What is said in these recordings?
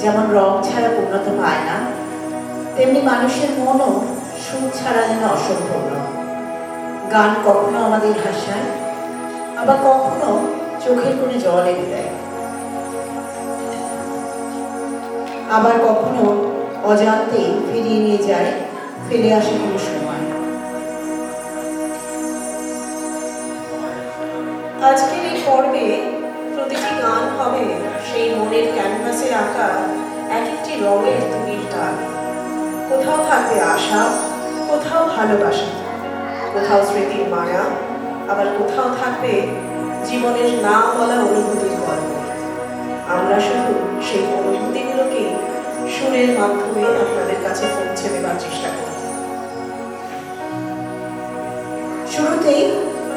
যেমন রং ছাড়া পূর্ণতা পায় না, তেমনি মানুষের মনও সুর ছাড়া যেন অসম্পূর্ণ। গান কখনো আমাদের হাসায়, আবার কখনো চোখের কোণে জল এনে দেয়, আবার কখনো অজান্তে ফিরিয়ে নিয়ে যায় ফেলে আসে কোনো সময়। আজকের এই পর্বে প্রতিটি গান হবে সেই মনের ক্যানভাসে আঁকা এক একটি রঙের তুলির টান। কোথাও থাকবে আশা, কোথাও ভালোবাসা, কোথাও স্মৃতির মায়া, আবার কোথাও থাকবে জীবনের না বলা অনুভূতির গল্প। আমরা শুধু সেই অনুভূতিগুলোকে সুরের মাধ্যমে আপনাদের কাছে পৌঁছে দেবার চেষ্টা করি। শুরুতেই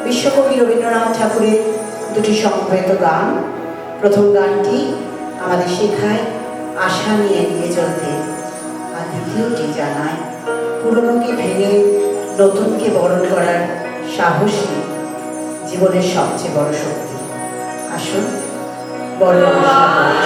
বিশ্বকবি রবীন্দ্রনাথ ঠাকুরের দুটি সমবেত গান। প্রথম গানটি আমাদের শেখায় আশা নিয়ে এগিয়ে চলতে, আর দ্বিতীয়টি জানায় পুরনোকে ভেঙে নতুনকে বরণ করার সাহসী জীবনের সবচেয়ে বড় শক্তি। আসুন বড় আশা